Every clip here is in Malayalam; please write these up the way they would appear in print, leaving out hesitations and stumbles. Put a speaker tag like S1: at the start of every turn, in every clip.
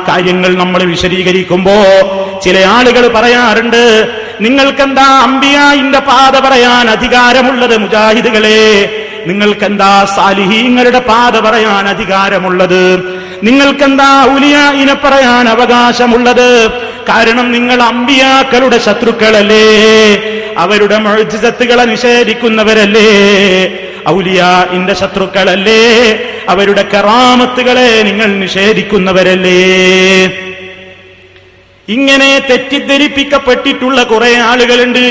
S1: കാര്യങ്ങൾ നമ്മൾ വിശദീകരിക്കുമ്പോ ചില ആളുകൾ പറയാറുണ്ട്, നിങ്ങൾക്കെന്താ അംബിയായിന്റെ പാത പറയാൻ അധികാരമുള്ളത് മുജാഹിദുകളെ? നിങ്ങൾക്കെന്താ സാലിഹീങ്ങളുടെ പാത പറയാൻ അധികാരമുള്ളത്? നിങ്ങൾക്കെന്താ ഔലിയായിനെ പറയാൻ അവകാശമുള്ളത്? കാരണം നിങ്ങൾ അംബിയാക്കളുടെ ശത്രുക്കളല്ലേ, അവരുടെ മുഅ്ജിസത്തുകളെ നിഷേധിക്കുന്നവരല്ലേ, ഔലിയാഇന്റെ ശത്രുക്കളല്ലേ, അവരുടെ കറാമത്തുകളെ നിങ്ങൾ നിഷേധിക്കുന്നവരല്ലേ. ഇങ്ങനെ തെറ്റിദ്ധരിപ്പിക്കപ്പെട്ടിട്ടുള്ള കുറെ ആളുകളുണ്ട്.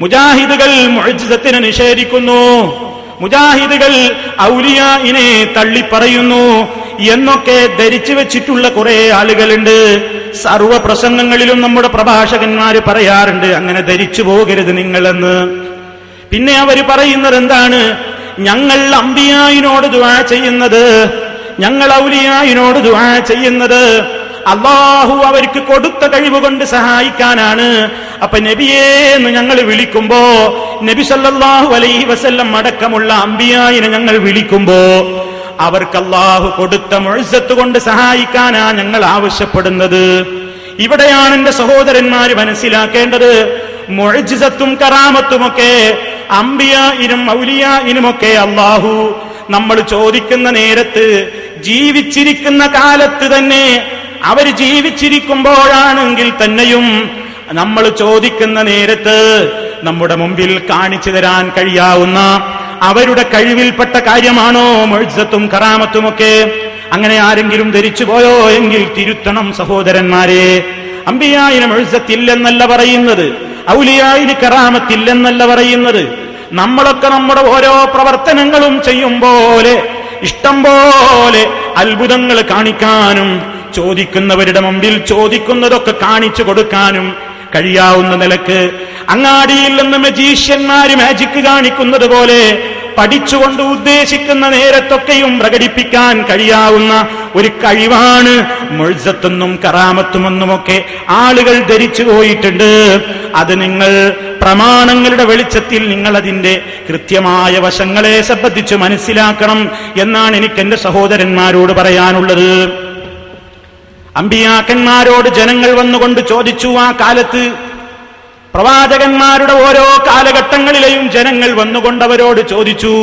S1: മുജാഹിദുകൾ മുഅ്ജിസത്തിനെ നിഷേധിക്കുന്നു, മുജാഹിദുകൾ ഔലിയാഇനെ തള്ളിപ്പറയുന്നു എന്നൊക്കെ ധരിച്ചു വെച്ചിട്ടുള്ള കുറെ ആളുകളുണ്ട്. സർവ പ്രസംഗങ്ങളിലും നമ്മുടെ പ്രഭാഷകന്മാര് പറയാറുണ്ട്, അങ്ങനെ ധരിച്ചു പോകരുത് നിങ്ങളെന്ന്. പിന്നെ അവർ പറയുന്നത് എന്താണ്? ഞങ്ങൾ അംബിയായിനോട് ദുആ ചെയ്യുന്നത്, ഞങ്ങൾ ഔലിയായിനോട് ദുആ ചെയ്യുന്നത് അല്ലാഹു അവർക്ക് കൊടുത്ത കഴിവ് കൊണ്ട് സഹായിക്കാനാണ്. അപ്പൊ നബിയേ എന്ന് ഞങ്ങൾ വിളിക്കുമ്പോ, നബി സല്ലല്ലാഹു അലൈഹി വസല്ലം അടക്കമുള്ള അംബിയായിനെ ഞങ്ങൾ വിളിക്കുമ്പോ അവർക്ക് അല്ലാഹു കൊടുത്ത മുഅ്ജിസത്ത് കൊണ്ട് സഹായിക്കാനാ ഞങ്ങൾ ആവശ്യപ്പെടുന്നത്. ഇവിടെയാണ് എന്റെ സഹോദരന്മാര് മനസ്സിലാക്കേണ്ടത്, മുഅ്ജിസത്തും കറാമത്തുമൊക്കെ അംബിയായിനും ഔലിയായിനുമൊക്കെ അല്ലാഹു നമ്മൾ ചോദിക്കുന്ന നേരത്ത്, ജീവിച്ചിരിക്കുന്ന കാലത്ത് തന്നെ, അവർ ജീവിച്ചിരിക്കുമ്പോഴാണെങ്കിൽ തന്നെയും നമ്മൾ ചോദിക്കുന്ന നേരത്ത് നമ്മുടെ മുമ്പിൽ കാണിച്ചു തരാൻ കഴിയാവുന്ന അവരുടെ കഴിവിൽപ്പെട്ട കാര്യമാണോ മുഅ്ജിസത്തും കറാമത്തുമൊക്കെ? അങ്ങനെ ആരെങ്കിലും ധരിച്ചു പോയോ എങ്കിൽ തിരുത്തണം സഹോദരന്മാരെ. അംബിയായിന് മുഅ്ജിസത്തില്ലെന്നല്ല പറയുന്നത്, ഔലിയായിന് കറാമത്തില്ലെന്നല്ല പറയുന്നത്. നമ്മളൊക്കെ നമ്മുടെ ഓരോ പ്രവർത്തനങ്ങളും ചെയ്യും പോലെ ഇഷ്ടം പോലെ അത്ഭുതങ്ങൾ കാണിക്കാനും ചോദിക്കുന്നവരുടെ മുമ്പിൽ ചോദിക്കുന്നതൊക്കെ കാണിച്ചു കൊടുക്കാനും കഴിയാവുന്ന നിലക്ക്, അങ്ങാടിയിൽ നിന്ന് മജീഷ്യന്മാര് മാജിക് കാണിക്കുന്നത് പോലെ പഠിച്ചുകൊണ്ട് ഉദ്ദേശിക്കുന്ന നേരത്തൊക്കെയും പ്രകടിപ്പിക്കാൻ കഴിയാവുന്ന ഒരു കഴിവാണ് മുഅ്ജിസത്തെന്നും കറാമത്തുമെന്നുമൊക്കെ ആളുകൾ ധരിച്ചു പോയിട്ടുണ്ട്. അത് നിങ്ങൾ പ്രമാണങ്ങളുടെ വെളിച്ചത്തിൽ നിങ്ങൾ അതിന്റെ കൃത്യമായ വശങ്ങളെ സംബന്ധിച്ച് മനസ്സിലാക്കണം എന്നാണ് എനിക്ക് എന്റെ സഹോദരന്മാരോട് പറയാനുള്ളത്. അമ്പിയാക്കന്മാരോട് ജനങ്ങൾ വന്നുകൊണ്ട് ചോദിച്ചു. ആ കാലത്ത് പ്രവാചകന്മാരുടെ ഓരോ കാലഘട്ടങ്ങളിലെയും ജനങ്ങൾ വന്നുകൊണ്ട് അവരോട് ചോദിച്ചു.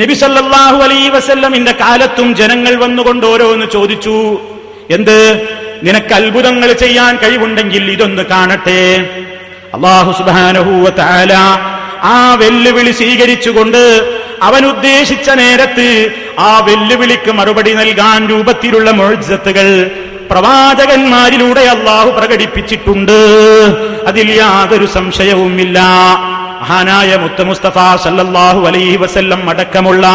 S1: നബി സല്ലല്ലാഹു അലൈഹി വസല്ലമിന്റെ കാലത്തും ജനങ്ങൾ വന്നുകൊണ്ട് ഓരോന്ന് ചോദിച്ചു. എന്ത്? നിനക്ക് അത്ഭുതങ്ങൾ ചെയ്യാൻ കഴിവുണ്ടെങ്കിൽ ഇതൊന്ന് കാണട്ടെ. അല്ലാഹു സുബ്ഹാനഹു വ തആല ആ വെല്ലുവിളി സ്വീകരിച്ചുകൊണ്ട് അവൻ ഉദ്ദേശിച്ച നേരത്ത് ആ വെല്ലുവിളിക്ക് മറുപടി നൽകാൻ രൂപത്തിലുള്ള മുഅ്ജിസത്തുകൾ പ്രവാചകന്മാരിലൂടെ അല്ലാഹു പ്രകടിപ്പിച്ചിട്ടുണ്ട്. അതിൽ യാതൊരു സംശയവുമില്ല. മഹാനായ മുത്ത് മുസ്തഫ സല്ലല്ലാഹു അലൈഹി വസല്ലം അടക്കമുള്ള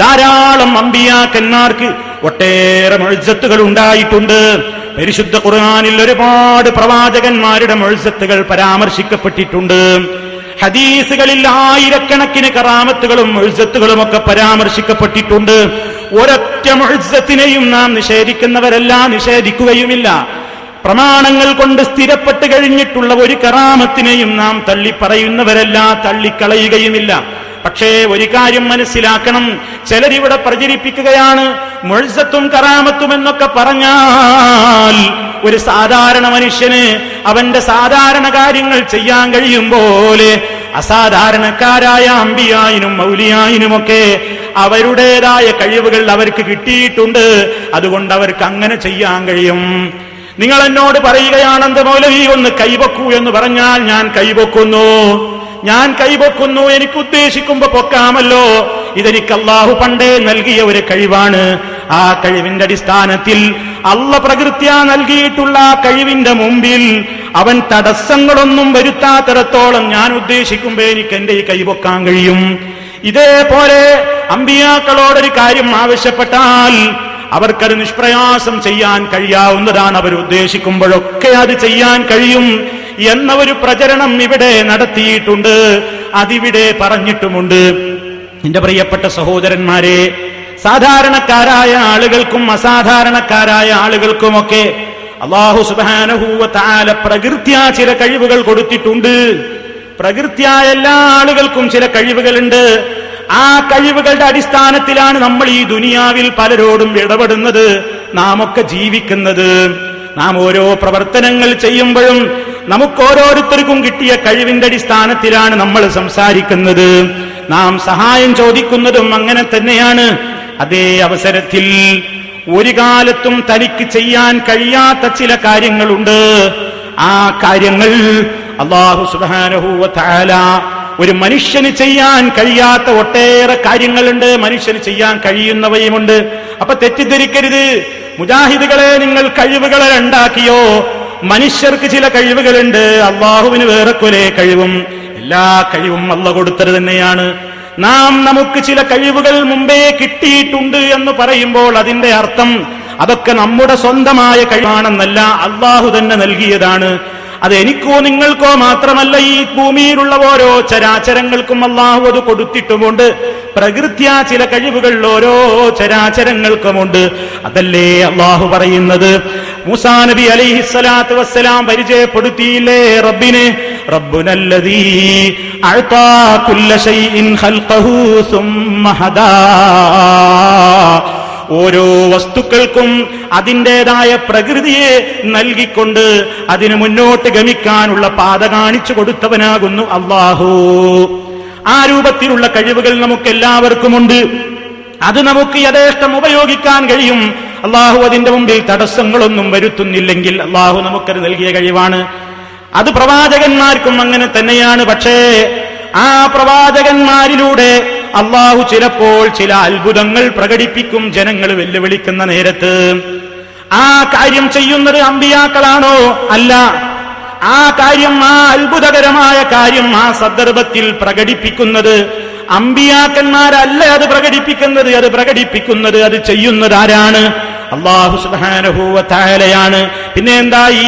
S1: ധാരാളം അമ്പിയാക്കന്മാർക്ക് ഒട്ടേറെ മുഅ്ജിസത്തുകൾ ഉണ്ടായിട്ടുണ്ട്. പരിശുദ്ധ ഖുർആനിൽ ഒരുപാട് പ്രവാചകന്മാരുടെ മുഅ്ജിസത്തുകൾ പരാമർശിക്കപ്പെട്ടിട്ടുണ്ട്. ഹദീസുകളിൽ ആയിരക്കണക്കിന് കറാമത്തുകളും മുഅ്ജിസത്തുകളും ഒക്കെ പരാമർശിക്കപ്പെട്ടിട്ടുണ്ട്. ഒരൊറ്റ മുഅ്ജിസത്തിനെയും നാം നിഷേധിക്കുന്നവരല്ല, നിഷേധിക്കുകയുമില്ല. പ്രമാണങ്ങൾ കൊണ്ട് സ്ഥിരപ്പെട്ട് കഴിഞ്ഞിട്ടുള്ള ഒരു കറാമത്തിനെയും നാം തള്ളിപ്പറയുന്നവരല്ല, തള്ളിക്കളയുകയുമില്ല. പക്ഷേ ഒരു കാര്യം മനസ്സിലാക്കണം, ചിലരിവിടെ പ്രചരിപ്പിക്കുകയാണ് മുഅ്ജിസത്തും കറാമത്തും എന്നൊക്കെ പറഞ്ഞാൽ ഒരു സാധാരണ മനുഷ്യന് അവന്റെ സാധാരണ കാര്യങ്ങൾ ചെയ്യാൻ കഴിയും പോലെ അസാധാരണക്കാരായ അമ്പിയായിനും മൗലിയായിനുമൊക്കെ അവരുടേതായ കഴിവുകൾ അവർക്ക് കിട്ടിയിട്ടുണ്ട്. അതുകൊണ്ട് അവർക്ക് അങ്ങനെ ചെയ്യാൻ കഴിയും. നിങ്ങൾ എന്നോട് പറയുകയാണെന്ത് മൗലവി ഒന്ന് കൈവക്കൂ എന്ന് പറഞ്ഞാൽ ഞാൻ കൈവക്കുന്നു, ഞാൻ കൈവക്കുന്നു. എനിക്ക് ഉദ്ദേശിക്കുമ്പോ പൊക്കാമല്ലോ. ഇതെനിക്ക് അല്ലാഹു പണ്ടേ നൽകിയ ഒരു കഴിവാണ്. ആ കഴിവിന്റെ അടിസ്ഥാനത്തിൽ അല്ലാഹു പ്രകൃത്യാ നൽകിയിട്ടുള്ള ആ കഴിവിന്റെ മുമ്പിൽ അവൻ തടസ്സങ്ങളൊന്നും വരുത്താത്തിടത്തോളം ഞാൻ ഉദ്ദേശിക്കുമ്പോ എനിക്ക് എന്റെ ഈ കൈവക്കാൻ കഴിയും. ഇതേപോലെ അമ്പിയാക്കളോടൊരു കാര്യം ആവശ്യപ്പെട്ടാൽ അവർക്കത് നിഷ്പ്രയാസം ചെയ്യാൻ കഴിയാവുന്നതാണ്. അവർ ഉദ്ദേശിക്കുമ്പോഴൊക്കെ അത് ചെയ്യാൻ കഴിയും എന്ന ഒരു പ്രചരണം ഇവിടെ നടത്തിയിട്ടുണ്ട്, അതിവിടെ പറഞ്ഞിട്ടുമുണ്ട്. എന്റെ പ്രിയപ്പെട്ട സഹോദരന്മാരെ, സാധാരണക്കാരായ ആളുകൾക്കും അസാധാരണക്കാരായ ആളുകൾക്കുമൊക്കെ അല്ലാഹു സുബ്ഹാനഹു വ തആല പ്രകൃത്യാ ചില കഴിവുകൾ കൊടുത്തിട്ടുണ്ട്. പ്രകൃത്യാ എല്ലാ ആളുകൾക്കും ചില കഴിവുകളുണ്ട്. ആ കഴിവുകളുടെ അടിസ്ഥാനത്തിലാണ് നമ്മൾ ഈ ദുനിയാവിൽ പലരോടും ഇടപെടുന്നത്. നാം ഒക്കെ ജീവിക്കുന്നത്. നാം ഓരോ പ്രവർത്തനങ്ങൾ ചെയ്യുമ്പോഴും നമുക്ക് ഓരോരുത്തർക്കും കിട്ടിയ കഴിവിന്റെ അടിസ്ഥാനത്തിലാണ് നമ്മൾ സംസാരിക്കുന്നത്. നാം സഹായം ചോദിക്കുന്നതും അങ്ങനെ തന്നെയാണ്. അതേ അവസരത്തിൽ ഒരു കാലത്തും തനിക്ക് ചെയ്യാൻ കഴിയാത്ത ചില കാര്യങ്ങളുണ്ട്. ആ കാര്യങ്ങൾ അല്ലാഹു സുബ്ഹാനഹു വ തആല ഒരു മനുഷ്യന് ചെയ്യാൻ കഴിയാത്ത ഒട്ടേറെ കാര്യങ്ങളുണ്ട്, മനുഷ്യന് ചെയ്യാൻ കഴിയുന്നവയുമുണ്ട്. അപ്പൊ തെറ്റിദ്ധരിക്കരുത്. മുജാഹിദുകളെ, നിങ്ങൾ കഴിവുകളെ ഉണ്ടാക്കിയോ? മനുഷ്യർക്ക് ചില കഴിവുകളുണ്ട്, അള്ളാഹുവിന് വേറെ കുറെ കഴിവും. എല്ലാ കഴിവും അള്ളാഹു കൊടുത്തത് തന്നെയാണ്. നമുക്ക് ചില കഴിവുകൾ മുമ്പേ കിട്ടിയിട്ടുണ്ട് എന്ന് പറയുമ്പോൾ അതിന്റെ അർത്ഥം അതൊക്കെ നമ്മുടെ സ്വന്തമായ കഴിവാണെന്നല്ല, അള്ളാഹു തന്നെ നൽകിയതാണ്. അത് എനിക്കോ നിങ്ങൾക്കോ മാത്രമല്ല, ഈ ഭൂമിയിലുള്ള ഓരോ ചരാചരങ്ങൾക്കും അള്ളാഹു അത് കൊടുത്തിട്ടുമുണ്ട്. പ്രകൃത്യാ ചില കഴിവുകൾ ഓരോ ചരാചരങ്ങൾക്കുമുണ്ട്. അതല്ലേ അള്ളാഹു പറയുന്നത്? മൂസാ നബി അലൈഹിസ്സലാത്തു വസ്സലാം പരിചയപ്പെടുത്തിയില്ലേ റബ്ബിനെ? റബ്ബുനല്ലദീ അഅ്താ കുല്ല ശൈഇൻ ഖൽഖഹു സുമ്മ ഹദാ. ഓരോ വസ്തുക്കൾക്കും അതിൻ്റെതായ പ്രകൃതിയെ നൽകിക്കൊണ്ട് അതിന് മുന്നോട്ട് ഗമിക്കാനുള്ള പാത കാണിച്ചു കൊടുത്തവനാകുന്നു അല്ലാഹു. ആ രൂപത്തിലുള്ള കഴിവുകൾ നമുക്ക് എല്ലാവർക്കുമുണ്ട്. അത് നമുക്ക് യഥേഷ്ടം ഉപയോഗിക്കാൻ കഴിയും. അല്ലാഹു അതിന്റെ മുമ്പിൽ തടസ്സങ്ങളൊന്നും വരുത്തുന്നില്ലെങ്കിൽ അല്ലാഹു നമുക്കത് നൽകിയ കഴിവാണ്. അത് പ്രവാചകന്മാർക്കും അങ്ങനെ തന്നെയാണ്. പക്ഷേ ആ പ്രവാചകന്മാരിലൂടെ അള്ളാഹു ചിലപ്പോൾ ചില അത്ഭുതങ്ങൾ പ്രകടിപ്പിക്കും ജനങ്ങൾ വെല്ലുവിളിക്കുന്ന നേരത്ത്. ആ കാര്യം ചെയ്യുന്നത് അമ്പിയാക്കളാണോ? അല്ല. ആ കാര്യം, ആ അത്ഭുതകരമായ കാര്യം ആ സന്ദർഭത്തിൽ പ്രകടിപ്പിക്കുന്നത് അമ്പിയാക്കന്മാരല്ല. അത് പ്രകടിപ്പിക്കുന്നത് അത് ചെയ്യുന്നത് ആരാണ്? അല്ലാഹു സുബ്ഹാനഹു വ തആലയാണ്. പിന്നെ എന്താ ഈ